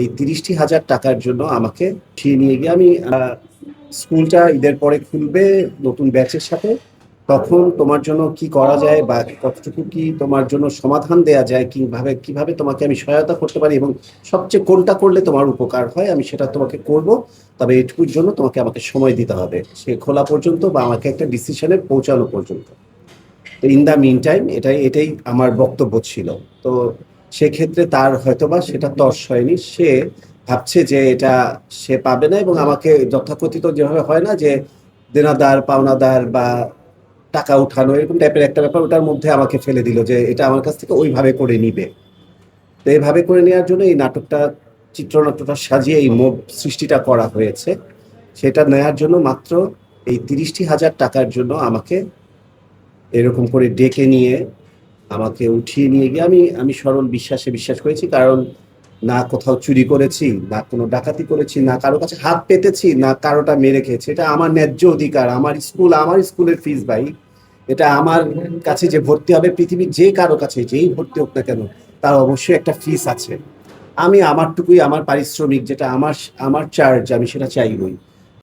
এই ৩০,০০০ টাকার জন্য আমাকে উঠিয়ে নিয়ে গিয়ে আমি স্কুলটা ঈদের পরে খুলবে নতুন ব্যাচের সাথে। তখন তোমার জন্য কি করা যায় বা কতটুকু কি তোমার জন্য সমাধান দেয়া যায়, কিভাবে কিভাবে তোমাকে আমি সহায়তা করতে পারি এবং সবচেয়ে কোনটা করলে তোমার উপকার হয় আমি সেটা তোমাকে করব। তবে এটুকুর জন্য তোমাকে আমাকে সময় দিতে হবে, সে খোলা পর্যন্ত বা আমাকে একটা ডিসিশনে পৌঁছানো পর্যন্ত। তো ইন দ্য মিন টাইম এটাই এটাই আমার বক্তব্য ছিল। তো সেক্ষেত্রে তার হয়তোবা সেটা তর্স হয়নি, সে ভাবছে যে এটা সে পাবে না এবং আমাকে যথাকথিত যেভাবে হয় না যে দেনাদার পাওনাদার বা টাকা উঠানো এরকম টাইপের একটা ব্যাপার, ওটার মধ্যে আমাকে ফেলে দিল যে এটা আমার কাছ থেকে ওইভাবে করে নিবে। তো এইভাবে করে নেওয়ার জন্য এই নাটকটা, চিত্রনাট্যটা সাজিয়ে এই মোব সৃষ্টিটা করা হয়েছে। সেটা নেয়ার জন্য মাত্র এই ৩০,০০০ টাকার জন্য আমাকে এরকম করে ডেকে নিয়ে আমাকে উঠিয়ে নিয়ে গিয়ে আমি আমি সরল বিশ্বাসে বিশ্বাস করেছি। কারণ না কোথাও চুরি করেছি, না কোনো ডাকাতি করেছি, না কারো কাছে হাত পেতেছি, না কারোটা মেরে খেয়েছি। এটা আমার ন্যায্য অধিকার, আমার স্কুল, আমার স্কুলের ফিস ভাই। এটা আমার কাছে যে ভর্তি হবে, পৃথিবীর যে কারো কাছে যেই ভর্তি হোক না কেন, তার অবশ্যই একটা ফিস আছে। আমি আমারটুকুই, আমার পারিশ্রমিক যেটা আমার আমার চার্জ, আমি সেটা চাইবই।